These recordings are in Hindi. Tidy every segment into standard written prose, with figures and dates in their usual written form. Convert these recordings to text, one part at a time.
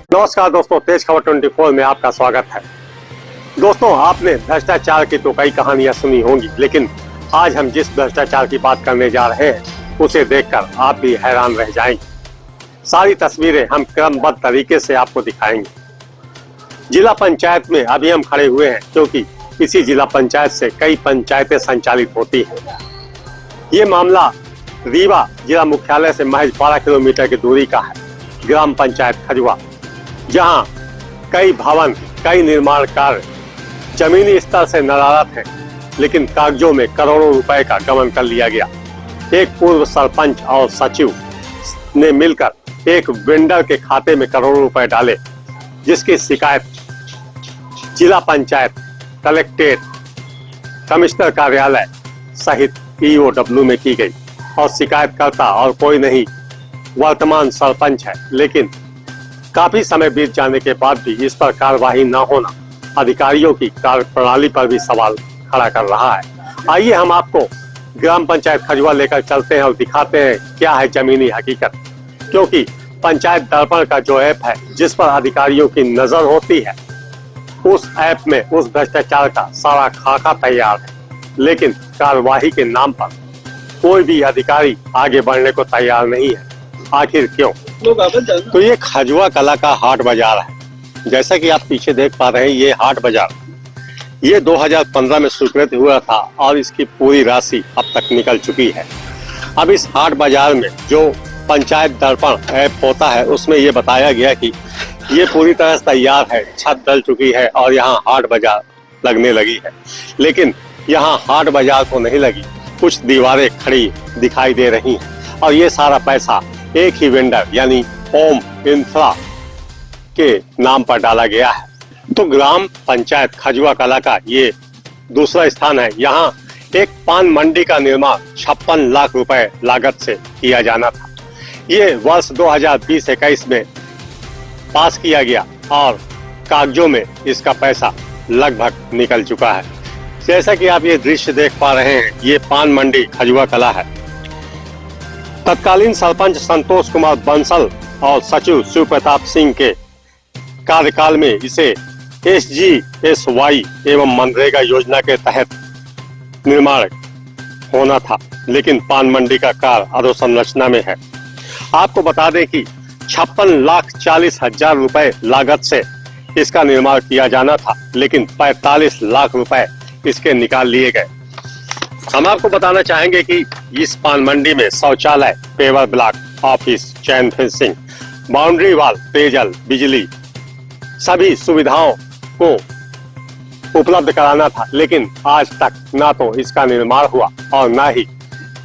नमस्कार दोस्तों, तेज खबर 24 में आपका स्वागत है। दोस्तों, आपने भ्रष्टाचार की तो कई कहानियां सुनी होंगी, लेकिन आज हम जिस भ्रष्टाचार की बात करने जा रहे हैं उसे देखकर आप भी हैरान रह जाएंगे। सारी तस्वीरें हम क्रमबद्ध तरीके से आपको दिखाएंगे। जिला पंचायत में अभी हम खड़े हुए हैं क्योंकि इसी जिला पंचायत से कई पंचायतें संचालित होती हैं। ये मामला रीवा जिला मुख्यालय से महज 12 किलोमीटर की दूरी का है। ग्राम पंचायत खजुआ, जहां कई भवन, कई निर्माण कार्य जमीनी स्तर से नदारद हैं, लेकिन कागजों में करोड़ों रुपए का गबन कर लिया गया। एक पूर्व सरपंच और सचिव ने मिलकर एक वेंडर के खाते में करोड़ों रुपए डाले, जिसकी शिकायत जिला पंचायत, कलेक्ट्रेट, कमिश्नर कार्यालय सहित EOW में की गई और शिकायतकर्ता और कोई नहीं, वर्तमान सरपंच है। लेकिन काफी समय बीत जाने के बाद भी इस पर कार्यवाही न होना अधिकारियों की कार्यप्रणाली पर भी सवाल खड़ा कर रहा है। आइए हम आपको ग्राम पंचायत खजुआ लेकर चलते हैं और दिखाते हैं क्या है जमीनी हकीकत। क्योंकि पंचायत दर्पण का जो ऐप है, जिस पर अधिकारियों की नजर होती है, उस ऐप में उस भ्रष्टाचार का सारा खाका तैयार है, लेकिन कार्यवाही के नाम पर कोई भी अधिकारी आगे बढ़ने को तैयार नहीं है। आखिर क्यों? तो ये खजुआ कला का हाट बाजार है। जैसा कि आप पीछे देख पा रहे हैं, ये हाट बाजार ये 2015 में स्वीकृत हुआ था और इसकी पूरी राशि अब तक निकल चुकी है। अब इस हाट बाजार में जो पंचायत दर्पण ऐप होता है, उसमें ये बताया गया कि ये पूरी तरह से तैयार है, छत डल चुकी है और यहाँ हाट बाजार लगने लगी है। लेकिन यहाँ हाट बाजार तो नहीं लगी, कुछ दीवारें खड़ी दिखाई दे रही हैं और ये सारा पैसा एक ही वेंडर यानी ओम इंफ्रा के नाम पर डाला गया है। तो ग्राम पंचायत खजुआ कला का ये दूसरा स्थान है। यहाँ एक पान मंडी का निर्माण 56 लाख रुपए लागत से किया जाना था। ये वर्ष 2020-21 में पास किया गया और कागजों में इसका पैसा लगभग निकल चुका है। जैसा कि आप ये दृश्य देख पा रहे हैं, ये पान मंडी खजुआ कला है। तत्कालीन सरपंच संतोष कुमार बंसल और सचिव शिव प्रताप सिंह के कार्यकाल में इसे SGSY एवं मनरेगा योजना के तहत निर्माण होना था, लेकिन पान मंडी का कार्य अधोसंरचना में है। आपको बता दें कि 56,40,000 रुपए लागत से इसका निर्माण किया जाना था, लेकिन 45 लाख रुपए इसके निकाल लिए गए। हम आपको बताना चाहेंगे कि इस पान मंडी में शौचालय, पेवर ब्लॉक, ऑफिस, चैन फेंसिंग, बाउंड्री वाल, पेयजल, बिजली सभी सुविधाओं को उपलब्ध कराना था, लेकिन आज तक ना तो इसका निर्माण हुआ और ना ही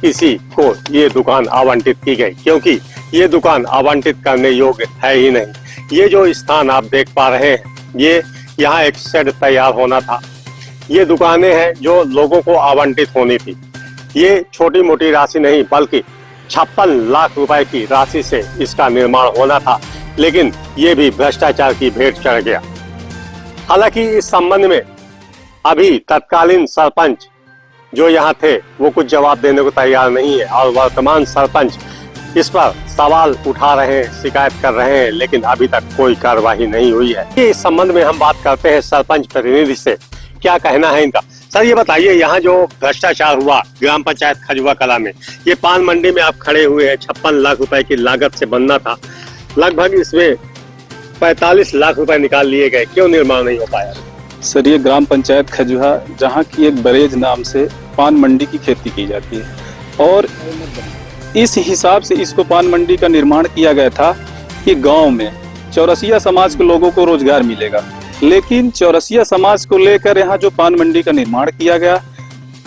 किसी को ये दुकान आवंटित की गई, क्योंकि ये दुकान आवंटित करने योग्य है ही नहीं। ये जो स्थान आप देख पा रहे हैं, ये यहाँ एक शेड तैयार होना था। ये दुकानें हैं जो लोगों को आवंटित होनी थी। ये छोटी मोटी राशि नहीं, बल्कि 56 लाख रुपए की राशि से इसका निर्माण होना था, लेकिन ये भी भ्रष्टाचार की भेंट चढ़ गया। हालांकि इस संबंध में अभी तत्कालीन सरपंच जो यहाँ थे वो कुछ जवाब देने को तैयार नहीं है और वर्तमान सरपंच इस पर सवाल उठा रहे हैं, शिकायत कर रहे हैं, लेकिन अभी तक कोई कार्यवाही नहीं हुई है। इस संबंध में हम बात करते हैं सरपंच प्रतिनिधि से, क्या कहना है इनका। सर, ये बताइए, यहाँ जो भ्रष्टाचार हुआ ग्राम पंचायत खजुआ कला में, ये पान मंडी में आप खड़े हुए हैं, 56 लाख रुपए की लागत से बनना था, लगभग इसमें 45 लाख रुपए निकाल लिए गए, क्यों निर्माण नहीं हो पाया? सर, ये ग्राम पंचायत खजुआ, जहाँ की एक बरेज नाम से पान मंडी की खेती की जाती है और इस हिसाब से इसको पान मंडी का निर्माण किया गया था कि गांव में चौरसिया समाज के लोगों को रोजगार मिलेगा। लेकिन चौरसिया समाज को लेकर यहाँ जो पान मंडी का निर्माण किया गया,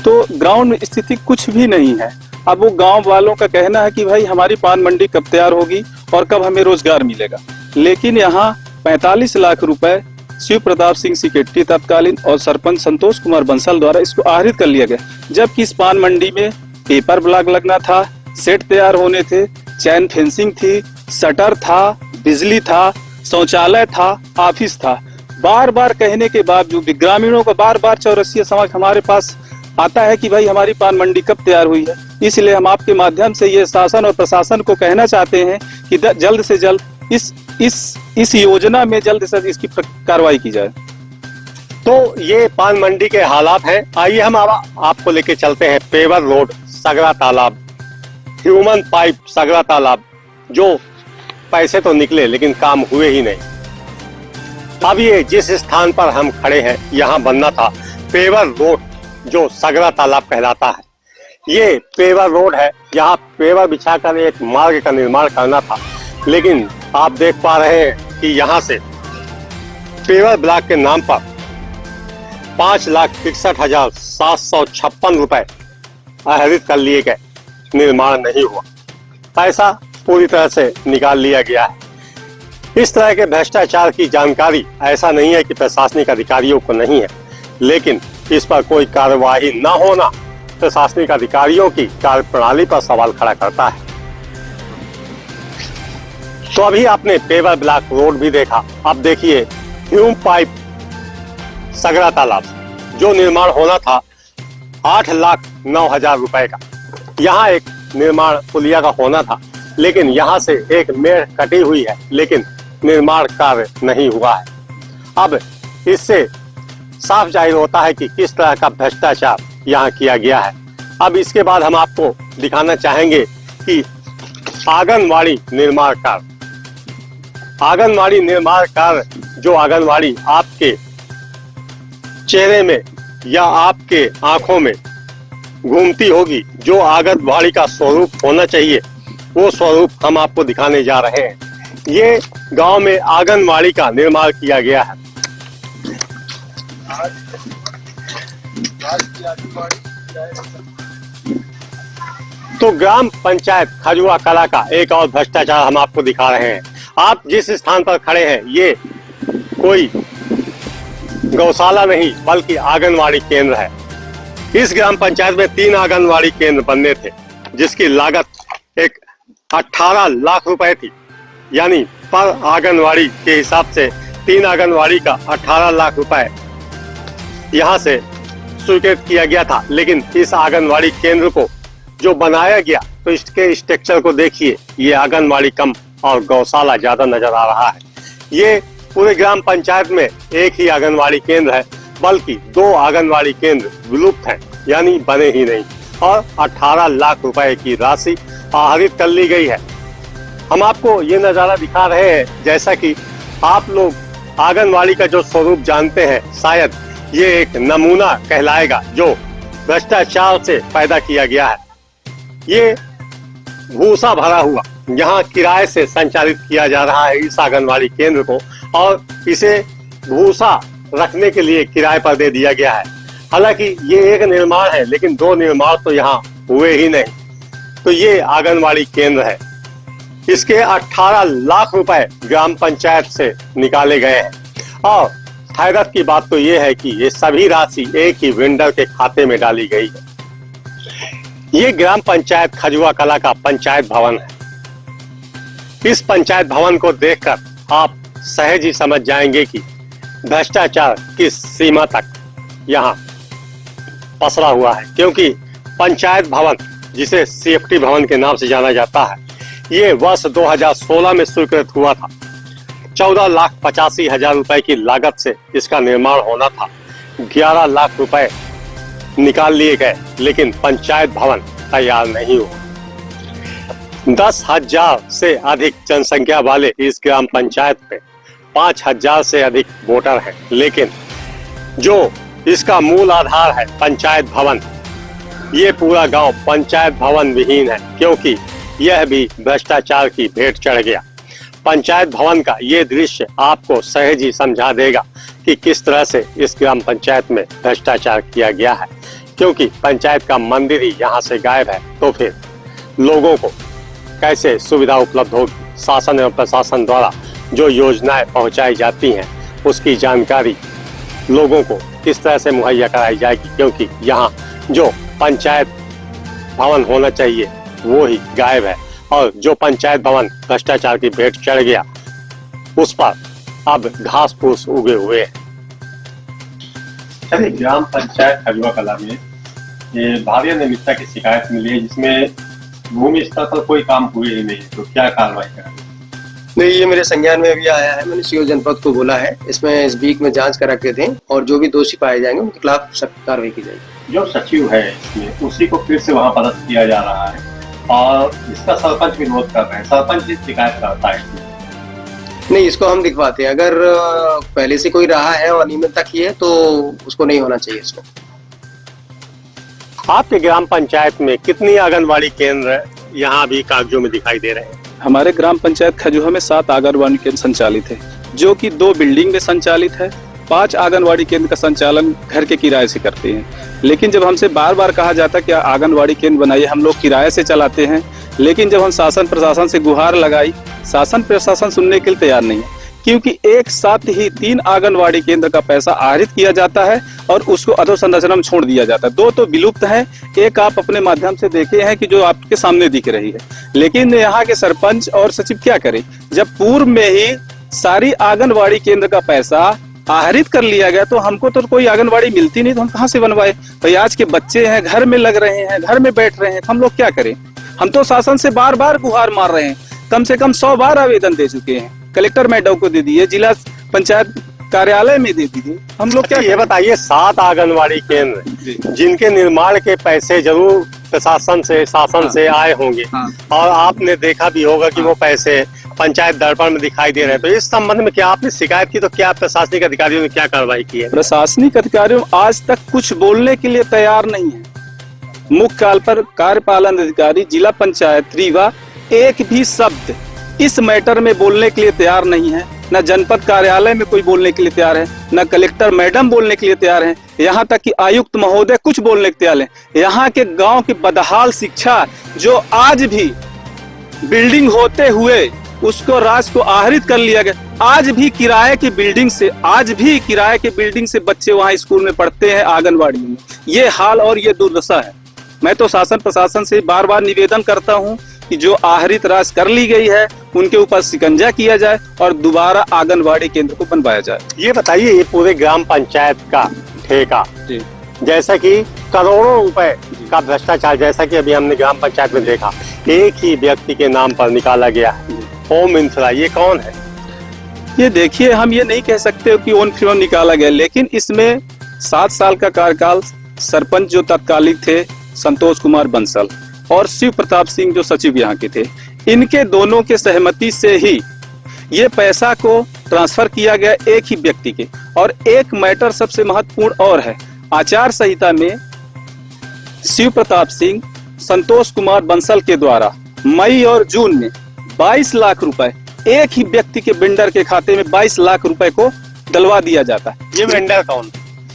तो ग्राउंड में स्थिति कुछ भी नहीं है। अब वो गांव वालों का कहना है कि भाई हमारी पान मंडी कब तैयार होगी और कब हमें रोजगार मिलेगा। लेकिन यहाँ 45 लाख रुपए शिव प्रताप सिंह सेक्रेटरी तत्कालीन और सरपंच संतोष कुमार बंसल द्वारा इसको आहरित कर लिया गया, जबकि इस पान मंडी में पेपर ब्लॉक लगना था, सेट तैयार होने थे, चैन फेंसिंग थी, शटर था, बिजली था, शौचालय था, ऑफिस था। बार बार कहने के बावजूद भी ग्रामीणों का बार बार चौरसिया समाज हमारे पास आता है कि भाई हमारी पान मंडी कब तैयार हुई है। इसलिए हम आपके माध्यम से ये शासन और प्रशासन को कहना चाहते हैं कि जल्द से जल्द इस योजना में जल्द से जल्द इसकी कार्रवाई की जाए। तो ये पान मंडी के हालात हैं। आइए हम आपको लेके चलते हैं पेवर रोड सगरा तालाब, ह्यूमन पाइप सगरा तालाब, जो पैसे तो निकले लेकिन काम हुए ही नहीं। अब ये जिस स्थान पर हम खड़े हैं यहाँ बनना था पेवर रोड, जो सगरा तालाब कहलाता है। ये पेवर रोड है, यहाँ पेवर बिछाकर एक मार्ग का निर्माण करना था, लेकिन आप देख पा रहे हैं कि यहाँ से पेवर ब्लॉक के नाम पर 5,61,756 रुपए आहरित कर लिए गए, निर्माण नहीं हुआ, पैसा पूरी तरह से निकाल लिया गया है। इस तरह के भ्रष्टाचार की जानकारी ऐसा नहीं है कि प्रशासनिक अधिकारियों को नहीं है, लेकिन इस पर कोई कार्यवाही न होना प्रशासनिक अधिकारियों की कार्यप्रणाली पर सवाल खड़ा करता है। तो अभी आपने पेवर ब्लॉक रोड भी देखा, अब देखिए ह्यूम पाइप सगरा तालाब, जो निर्माण होना था 8,09,000 रुपए का। यहाँ एक निर्माण पुलिया का होना था, लेकिन यहाँ से एक मेड़ कटी हुई है, लेकिन निर्माण कार्य नहीं हुआ है। अब इससे साफ जाहिर होता है कि किस तरह का भ्रष्टाचार यहाँ किया गया है। अब इसके बाद हम आपको दिखाना चाहेंगे कि आंगनवाड़ी निर्माण कार्य, आंगनवाड़ी निर्माण कार्य, जो आंगनवाड़ी आपके चेहरे में या आपके आंखों में घूमती होगी, जो आंगनवाड़ी का स्वरूप होना चाहिए, वो स्वरूप हम आपको दिखाने जा रहे हैं। ये गांव में आंगनवाड़ी का निर्माण किया गया है। तो ग्राम पंचायत खजुआ कला का एक और भ्रष्टाचार हम आपको दिखा रहे हैं। आप जिस स्थान पर खड़े हैं ये कोई गौशाला नहीं बल्कि आंगनवाड़ी केंद्र है। इस ग्राम पंचायत में 3 आंगनवाड़ी केंद्र बनने थे, जिसकी लागत एक 18 लाख रुपए थी, यानी पर आंगनवाड़ी के हिसाब से 3 आंगनवाड़ी का 18 लाख रुपए यहाँ से स्वीकृत किया गया था। लेकिन इस आंगनवाड़ी केंद्र को जो बनाया गया, तो इसके स्ट्रक्चर को देखिए, ये आंगनवाड़ी कम और गौशाला ज्यादा नजर आ रहा है। ये पूरे ग्राम पंचायत में एक ही आंगनवाड़ी केंद्र है, बल्कि 2 आंगनवाड़ी केंद्र विलुप्त हैं, यानी बने ही नहीं, और 18 लाख रुपए की राशि आहरित कर ली गई है। हम आपको ये नजारा दिखा रहे हैं, जैसा कि आप लोग आंगनवाड़ी का जो स्वरूप जानते हैं, शायद ये एक नमूना कहलाएगा जो भ्रष्टाचार से पैदा किया गया है। ये भूसा भरा हुआ यहाँ किराए से संचालित किया जा रहा है इस आंगनवाड़ी केंद्र को, और इसे भूसा रखने के लिए किराए पर दे दिया गया है। हालांकि ये एक निर्माण है, लेकिन 2 निर्माण तो यहाँ हुए ही नहीं। तो ये आंगनवाड़ी केंद्र है, इसके 18 लाख रुपए ग्राम पंचायत से निकाले गए हैं। और हैरत की बात तो ये है कि ये सभी राशि एक ही वेंडर के खाते में डाली गई है। ये ग्राम पंचायत खजुआ कला का पंचायत भवन है। इस पंचायत भवन को देखकर आप सहज ही समझ जाएंगे कि भ्रष्टाचार किस सीमा तक यहाँ पसरा हुआ है, क्योंकि पंचायत भवन, जिसे CFT भवन के नाम से जाना जाता है, ये वर्ष 2016 में स्वीकृत हुआ था। 14,85,000 रुपए की लागत से इसका निर्माण होना था। 11 लाख रुपए निकाल लिए गए, लेकिन पंचायत भवन तैयार नहीं हुआ। 10,000 से अधिक जनसंख्या वाले इस ग्राम पंचायत में 5,000 से अधिक वोटर हैं, लेकिन जो इसका मूल आधार है पंचायत भवन, ये पूरा गांव पंचायत भवन विहीन है, क्योंकि यह भी भ्रष्टाचार की भेंट चढ़ गया। पंचायत भवन का ये दृश्य आपको सहज ही समझा देगा कि किस तरह से इस ग्राम पंचायत में भ्रष्टाचार किया गया है, क्योंकि पंचायत का मंदिर ही यहाँ से गायब है। तो फिर लोगों को कैसे सुविधा उपलब्ध होगी? शासन एवं प्रशासन द्वारा जो योजनाएं पहुंचाई जाती हैं, उसकी जानकारी लोगों को किस तरह से मुहैया कराई जाएगी, क्योंकि यहाँ जो पंचायत भवन होना चाहिए वो ही गायब है, और जो पंचायत भवन भ्रष्टाचार की भेंट चढ़ गया, उस पर अब घास फूस उगे हुए हैं। चलिए, ग्राम पंचायत खजुआ कला में ये भारी अनियमितता की शिकायत मिली है, जिसमें भूमि स्तर पर कोई काम हुए ही नहीं, तो क्या कार्रवाई करेंगे? नहीं, ये मेरे संज्ञान में अभी आया है। मैंने सीओ जनपद को बोला है इसमें इस वीक में जांच करा के दें और जो भी दोषी पाए जाएंगे उनके खिलाफ सख्त कार्रवाई की जाएगी। जो सचिव है इसमें उसी को फिर से वहाँ पदस्थ किया जा रहा है और इसका सरपंच विरोध कर रहे हैं। सरपंच भी शिकायत करता है। नहीं, इसको हम दिखवाते हैं। अगर पहले से कोई रहा है और अनियमितता की है तो उसको नहीं होना चाहिए इसको। आपके ग्राम पंचायत में कितनी आंगनबाड़ी केंद्र यहाँ भी कागजों में दिखाई दे रहे हैं? हमारे ग्राम पंचायत खजुहा में 7 आंगनबाड़ी केंद्र संचालित है, जो कि 2 बिल्डिंग में संचालित है। 5 आंगनबाड़ी केंद्र का संचालन घर के किराए से करते हैं। लेकिन जब हमसे बार बार कहा जाता कि आंगनबाड़ी केंद्र बनाइए, हम लोग किराए से चलाते हैं, लेकिन जब हम शासन प्रशासन से गुहार लगाई, शासन प्रशासन सुनने के लिए तैयार नहीं है, क्योंकि एक साथ ही 3 आंगनबाड़ी केंद्र का पैसा आहरित किया जाता है और उसको अधोसंरचना में छोड़ दिया जाता है। 2 तो विलुप्त है, एक आप अपने माध्यम से देखे हैं कि जो आपके सामने दिख रही है। लेकिन यहाँ के सरपंच और सचिव क्या करें, जब पूर्व में ही सारी आंगनबाड़ी केंद्र का पैसा आहरित कर लिया गया तो हमको तो कोई आंगनबाड़ी मिलती नहीं, तो हम कहाँ से बनवाए भाई? आज के बच्चे हैं, घर में लग रहे हैं, घर में बैठ रहे हैं, हम लोग क्या करें? हम तो शासन से बार बार गुहार मार रहे हैं, कम से कम 100 बार आवेदन दे चुके हैं। कलेक्टर मैडम को दे दिए, जिला पंचायत कार्यालय में दे दीजिए, हम लोग क्या? ये बताइए, 7 आंगनबाड़ी केंद्र जिनके निर्माण के पैसे जरूर प्रशासन से शासन से आए होंगे और आपने देखा भी होगा कि वो पैसे पंचायत दर्पण में दिखाई दे रहे हैं, तो इस संबंध में क्या आपने शिकायत की? तो क्या प्रशासनिक अधिकारियों ने क्या कार्रवाई की है? प्रशासनिक अधिकारियों आज तक कुछ बोलने के लिए तैयार नहीं है। मुख्य कार्यपालन अधिकारी जिला पंचायत रीवा एक भी शब्द इस मैटर में बोलने के लिए तैयार नहीं है। न जनपद कार्यालय में कोई बोलने के लिए तैयार है, न कलेक्टर मैडम बोलने के लिए तैयार है, यहाँ तक कि आयुक्त महोदय कुछ बोलने के तैयार है। यहाँ के गांव की बदहाल शिक्षा, जो आज भी बिल्डिंग होते हुए उसको राज को आहरित कर लिया गया, आज भी किराए की बिल्डिंग से बच्चे वहाँ स्कूल में पढ़ते हैं, आंगनबाड़ी में। ये हाल और ये दुर्दशा है। मैं तो शासन प्रशासन से बार बार निवेदन करता हूँ कि जो आहरित राज कर ली गई है उनके ऊपर शिकंजा किया जाए और दोबारा आंगनबाड़ी केंद्र को बनवाया जाए। ये बताइए, ये पूरे ग्राम पंचायत का ठेका, जैसा कि करोड़ों रुपए का भ्रष्टाचार, जैसा कि अभी हमने ग्राम पंचायत में देखा, एक ही व्यक्ति के नाम पर निकाला गया है, ओम इंदिरा। ये कौन है? ये देखिए, हम ये नहीं कह सकते कि ओम इंदिरा निकाला गया, लेकिन इसमें 7 साल का कार्यकाल सरपंच जो तत्कालीन थे संतोष कुमार बंसल और शिव प्रताप सिंह जो सचिव यहाँ के थे, इनके दोनों के सहमति से ही ये पैसा को ट्रांसफर किया गया एक ही व्यक्ति के। और एक मैटर सबसे महत्वपूर्ण और है, आचार संहिता में शिव प्रताप सिंह संतोष कुमार बंसल के द्वारा मई और जून में 22 लाख रुपए एक ही व्यक्ति के वेंडर के खाते में 22 लाख रुपए को डलवा दिया जाता है। ये वेंडर कौन?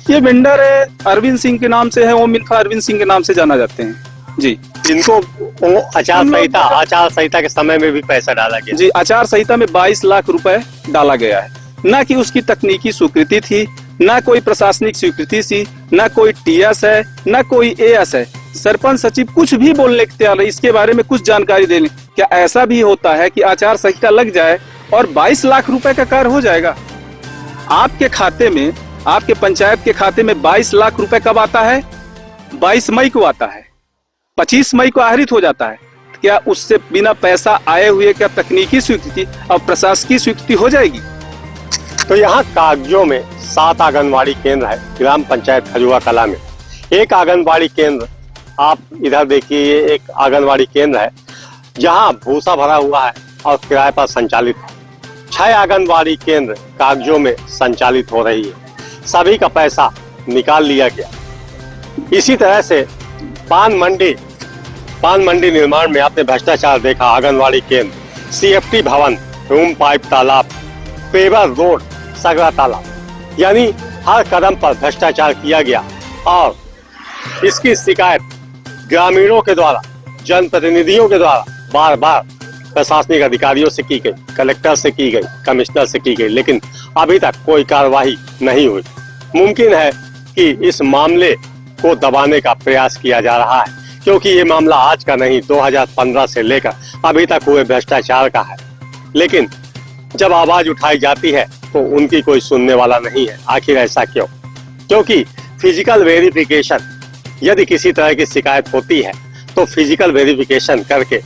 ये वेंडर है अरविंद सिंह के नाम से है, ओम मिल्खा अरविंद सिंह के नाम से जाना जाते हैं जी। जिनको आचार संहिता के समय में भी पैसा डाला गया जी। आचार संहिता में 22 लाख रुपए डाला गया है। न कि उसकी तकनीकी स्वीकृति थी, न कोई प्रशासनिक स्वीकृति थी, न कोई टीएस है, न कोई एएस है। सरपंच सचिव कुछ भी बोलने के तैयार है, इसके बारे में कुछ जानकारी देने। क्या ऐसा भी होता है कि आचार संहिता लग जाए और 22 लाख रुपए का कार्य हो जाएगा? आपके खाते में, आपके पंचायत के खाते में 22 लाख रुपए कब आता है? 22 मई को आता है, 25 मई को आहरित हो जाता है। क्या उससे बिना पैसा आए हुए क्या तकनीकी स्वीकृति और प्रशासकीय स्वीकृति हो जाएगी? तो यहाँ कागजों में 7 आंगनबाड़ी केंद्र है ग्राम पंचायत खजुआ कला में। एक आंगनबाड़ी केंद्र, आप इधर देखिए, ये एक आंगनबाड़ी केंद्र है जहाँ भूसा भरा हुआ है और किराए पर संचालित है। 6 आंगनबाड़ी केंद्र कागजों में संचालित हो रही है, सभी का पैसा निकाल लिया गया। इसी तरह से पान मंडी निर्माण में आपने भ्रष्टाचार देखा। आंगनबाड़ी केंद्र, सीएफटी भवन, रूम पाइप तालाब, पेवर रोड, सगरा तालाब, यानी हर कदम पर भ्रष्टाचार किया गया और इसकी शिकायत ग्रामीणों के द्वारा, जनप्रतिनिधियों के द्वारा बार बार प्रशासनिक अधिकारियों से की गई, कलेक्टर से की गई, कमिश्नर से की गई, लेकिन अभी तक कोई कार्रवाई नहीं हुई। मुमकिन है कि इस मामले को दबाने का प्रयास किया जा रहा है, क्योंकि ये मामला आज का नहीं, 2015 से लेकर अभी तक हुए भ्रष्टाचार का है। लेकिन जब आवाज उठाई जाती है तो उनकी कोई सुनने वाला नहीं है। आखिर ऐसा क्यों? क्योंकि फिजिकल वेरिफिकेशन, यदि किसी तरह की शिकायत होती है तो फिजिकल वेरिफिकेशन करके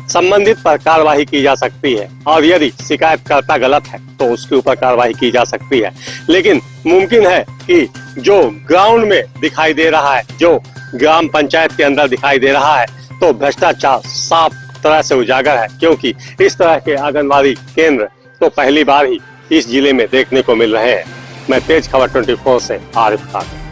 संबंधित पर कार्रवाई की जा सकती है और यदि शिकायतकर्ता गलत है तो उसके ऊपर कार्रवाई की जा सकती है। लेकिन मुमकिन है कि जो ग्राउंड में दिखाई दे रहा है, जो ग्राम पंचायत के अंदर दिखाई दे रहा है, तो भ्रष्टाचार साफ तरह से उजागर है, क्योंकि इस तरह के आंगनबाड़ी केंद्र तो पहली बार ही इस जिले में देखने को मिल रहे हैं। मैं तेज खबर 24 से आरिफ खान।